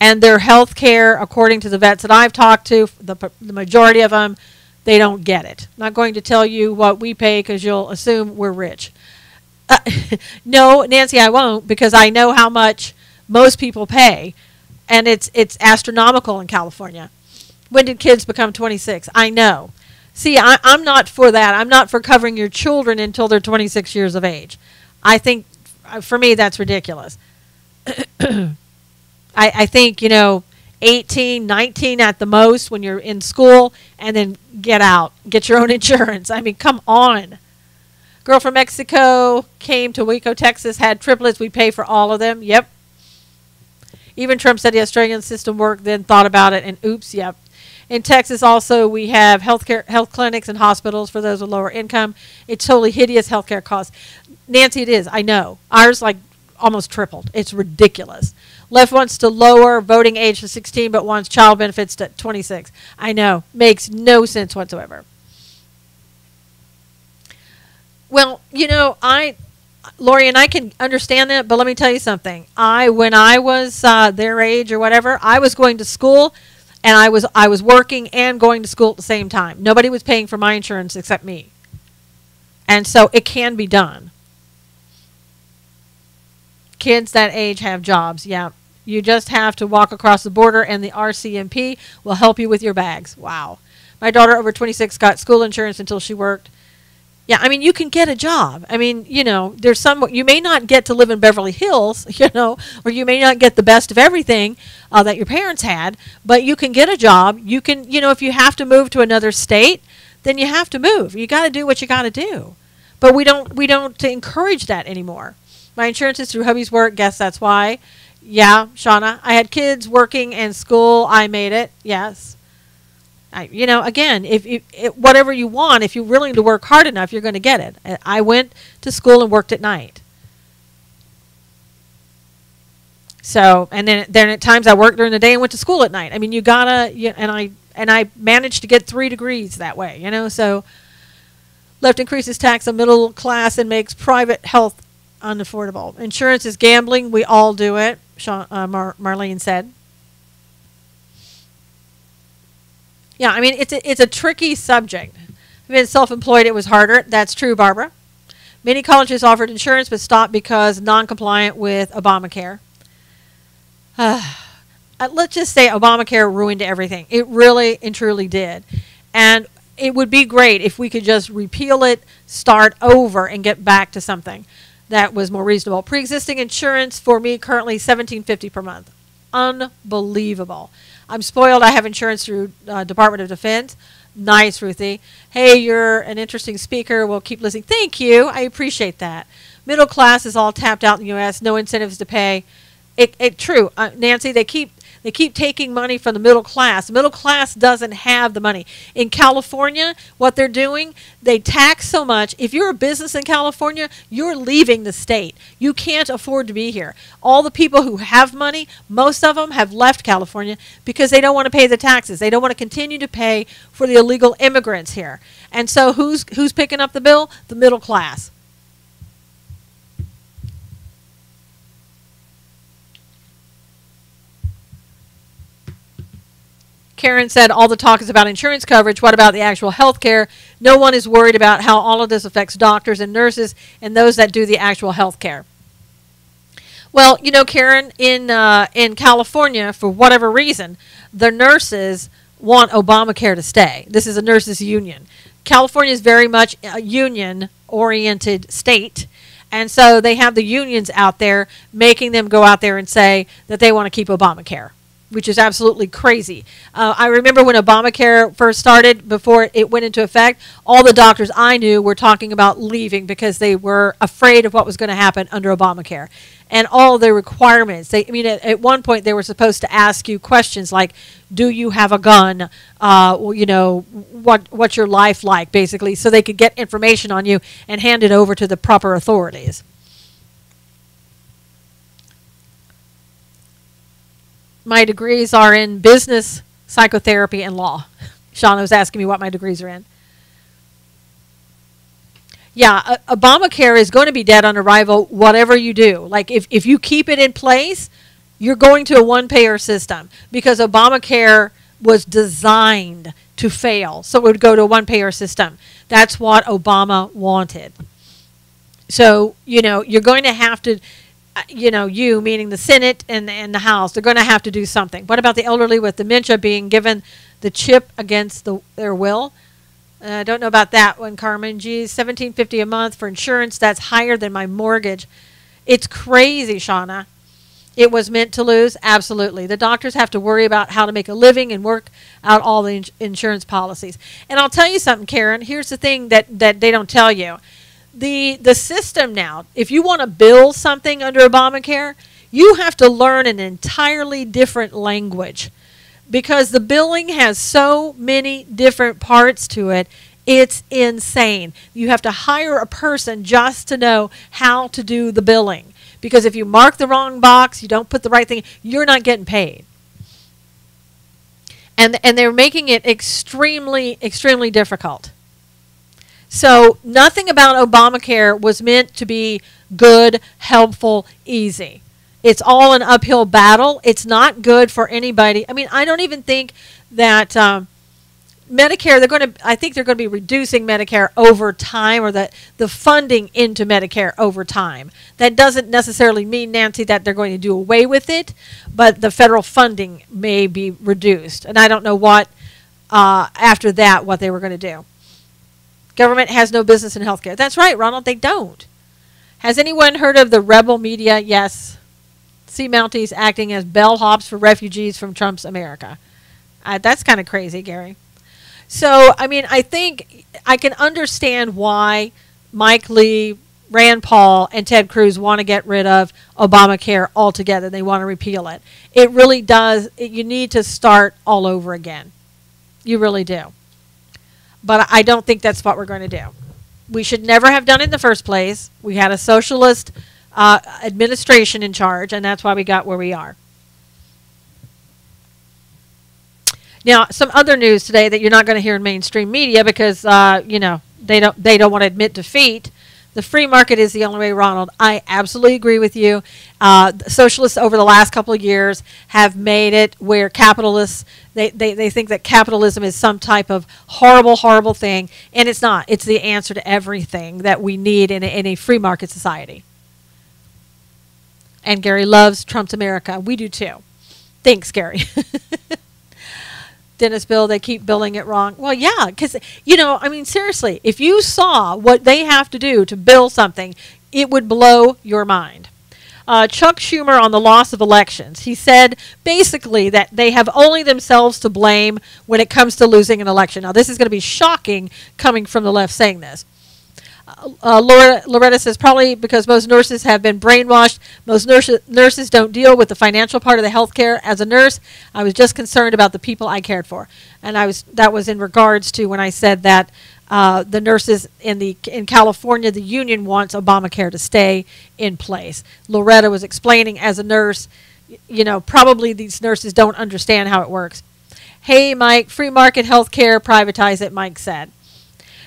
And their health care, according to the vets that I've talked to, the majority of them, they don't get it. I'm not going to tell you what we pay because you'll assume we're rich. No, Nancy, I won't, because I know how much most people pay. And it's astronomical in California. When did kids become 26? I know. See, I'm not for that. I'm not for covering your children until they're 26 years of age. I think, for me, that's ridiculous. I think, 18, 19 at the most when you're in school, and then get out. Get your own insurance. I mean, come on. Girl from Mexico came to Waco, Texas, had triplets. We pay for all of them. Yep. Even Trump said the Australian system worked, then thought about it, and oops, yep. In Texas also, we have health clinics and hospitals for those with lower income. It's totally hideous healthcare costs. Nancy, it is. I know. Ours, almost tripled. It's ridiculous. Left wants to lower voting age to 16, but wants child benefits to 26. I know. Makes no sense whatsoever. Well, Lori and I can understand that, but let me tell you something. When I was their age or whatever, I was going to school, and I was working and going to school at the same time. Nobody was paying for my insurance except me. And so it can be done. Kids that age have jobs, yeah. You just have to walk across the border, and the RCMP will help you with your bags. Wow. My daughter over 26 got school insurance until she worked. Yeah, I mean, you can get a job. I mean, there's you may not get to live in Beverly Hills, or you may not get the best of everything that your parents had, but you can get a job. You can, if you have to move to another state, then you have to move. You got to do what you got to do. But we don't encourage that anymore. My insurance is through hubby's work. Guess that's why. Yeah, Shauna, I had kids working and school. I made it. Yes. Again, if whatever you want, if you're willing to work hard enough, you're going to get it. I went to school and worked at night. So, and then at times I worked during the day and went to school at night. I mean, you gotta, and I managed to get 3 degrees that way. So left increases tax on middle class and makes private health unaffordable. Insurance is gambling. We all do it. Marlene said. Yeah, I mean, it's a tricky subject. If you've been self-employed, it was harder. That's true, Barbara. Many colleges offered insurance but stopped because non-compliant with Obamacare. Let's just say Obamacare ruined everything. It really and truly did. And it would be great if we could just repeal it, start over, and get back to something that was more reasonable. Pre-existing insurance for me currently $17.50 per month. Unbelievable. I'm spoiled. I have insurance through Department of Defense. Nice, Ruthie. Hey, you're an interesting speaker. We'll keep listening. Thank you. I appreciate that. Middle class is all tapped out in the U.S. No incentives to pay. True, Nancy. They keep taking money from the middle class. The middle class doesn't have the money. In California, what they're doing, they tax so much. If you're a business in California, you're leaving the state. You can't afford to be here. All the people who have money, most of them have left California because they don't want to pay the taxes. They don't want to continue to pay for the illegal immigrants here. And so who's picking up the bill? The middle class. Karen said, all the talk is about insurance coverage. What about the actual health care? No one is worried about how all of this affects doctors and nurses and those that do the actual health care. Well, Karen, in California, for whatever reason, the nurses want Obamacare to stay. This is a nurses' union. California is very much a union-oriented state. And so they have the unions out there making them go out there and say that they want to keep Obamacare, which is absolutely crazy. I remember when Obamacare first started, before it went into effect, all the doctors I knew were talking about leaving because they were afraid of what was going to happen under Obamacare. And all the requirements, at one point they were supposed to ask you questions like, do you have a gun? What's your life like, basically, so they could get information on you and hand it over to the proper authorities. My degrees are in business psychotherapy, and law. Shauna was asking me what my degrees are in. Yeah, Obamacare is going to be dead on arrival, whatever you do. Like, if you keep it in place, you're going to a one-payer system because Obamacare was designed to fail. So it would go to a one-payer system. That's what Obama wanted. So, you're going to have to, you, meaning the Senate and the House, they're going to have to do something. What about the elderly with dementia being given the chip against their will? I don't know about that one, Carmen. Geez, $17.50 a month for insurance. That's higher than my mortgage. It's crazy, Shauna. It was meant to lose? Absolutely. The doctors have to worry about how to make a living and work out all the insurance policies. And I'll tell you something, Karen. Here's the thing that they don't tell you. The system now, if you want to bill something under Obamacare, you have to learn an entirely different language because the billing has so many different parts to it. It's insane. You have to hire a person just to know how to do the billing. Because if you mark the wrong box, you don't put the right thing, you're not getting paid. And they're making it extremely, extremely difficult. So nothing about Obamacare was meant to be good, helpful, easy. It's all an uphill battle. It's not good for anybody. I mean, I don't even think that Medicare, I think they're going to be reducing Medicare over time, or the funding into Medicare over time. That doesn't necessarily mean, Nancy, that they're going to do away with it, but the federal funding may be reduced. And I don't know what, after that, what they were going to do. Government has no business in healthcare. That's right, Ronald, they don't. Has anyone heard of the rebel media? Yes. Sea Mounties acting as bellhops for refugees from Trump's America. That's kind of crazy, Gary. So, I mean, I think I can understand why Mike Lee, Rand Paul, and Ted Cruz want to get rid of Obamacare altogether. They want to repeal it. It really does. You need to start all over again. You really do. But I don't think that's what we're going to do. We should never have done it in the first place. We had a socialist administration in charge, and that's why we got where we are. Now, some other news today that you're not going to hear in mainstream media because they don't want to admit defeat. The free market is the only way, Ronald. I absolutely agree with you. Socialists over the last couple of years have made it where capitalists, they think that capitalism is some type of horrible, horrible thing, and it's not. It's the answer to everything that we need in a free market society. And Gary loves Trump's America. We do too. Thanks, Gary. Dennis Bill, they keep billing it wrong. Well, yeah, because, I mean, seriously, if you saw what they have to do to bill something, it would blow your mind. Chuck Schumer on the loss of elections. He said basically that they have only themselves to blame when it comes to losing an election. Now, this is going to be shocking coming from the left saying this. Loretta says probably because most nurses have been brainwashed. Most nurses don't deal with the financial part of the health care. As a nurse, I was just concerned about the people I cared for. And that was in regards to when I said that the nurses in California, the union wants Obamacare to stay in place. Loretta was explaining as a nurse, probably these nurses don't understand how it works. Hey, Mike, free market health care, privatize it, Mike said.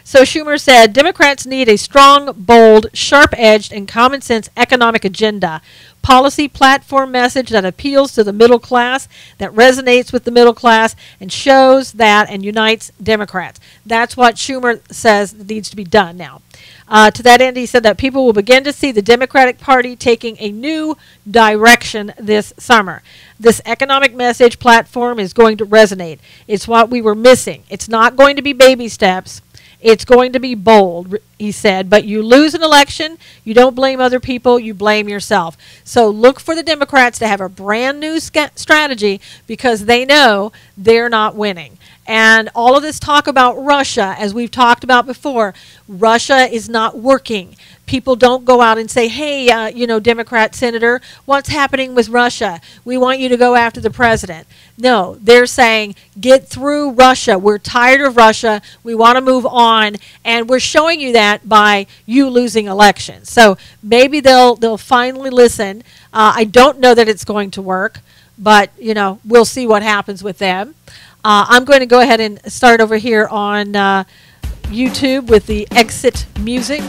So Schumer said, Democrats need a strong, bold, sharp-edged, and common-sense economic agenda, policy platform message that appeals to the middle class, that resonates with the middle class, and shows that and unites Democrats. That's what Schumer says needs to be done now. To that end, he said that people will begin to see the Democratic Party taking a new direction this summer. This economic message platform is going to resonate. It's what we were missing. It's not going to be baby steps. It's going to be bold, he said, but you lose an election, you don't blame other people, you blame yourself. So look for the Democrats to have a brand new strategy because they know they're not winning. And all of this talk about Russia, as we've talked about before, Russia is not working. People don't go out and say, hey, Democrat senator, what's happening with Russia? We want you to go after the president. No, they're saying, get through Russia. We're tired of Russia. We want to move on. And we're showing you that by you losing elections. So maybe they'll finally listen. I don't know that it's going to work, but, we'll see what happens with them. I'm going to go ahead and start over here on YouTube with the exit music.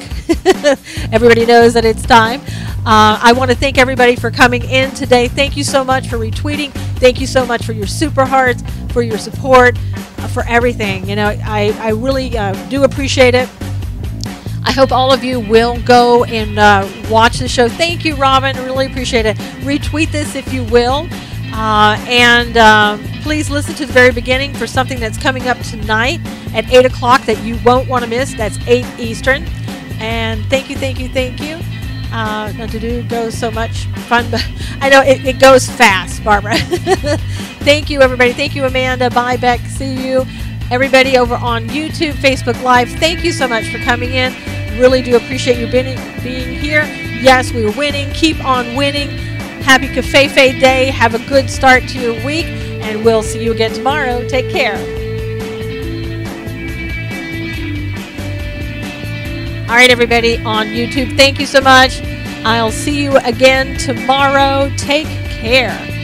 Everybody knows that it's time. I want to thank everybody for coming in today. Thank you so much for retweeting. Thank you so much for your super hearts, for your support, for everything. You know, I really do appreciate it. I hope all of you will go and watch the show. Thank you, Robin. Really appreciate it. Retweet this if you will. And please listen to the very beginning for something that's coming up tonight at 8 o'clock that you won't want to miss. That's 8 Eastern. And thank you, thank you, thank you. Not to do goes so much fun, but I know it goes fast, Barbara. Thank you, everybody. Thank you, Amanda. Bye, Beck. See you. Everybody over on YouTube, Facebook Live, thank you so much for coming in. Really do appreciate you being here. Yes, we're winning. Keep on winning. Happy Cafe Day. Have a good start to your week, and we'll see you again tomorrow. Take care. All right, everybody on YouTube, thank you so much. I'll see you again tomorrow. Take care.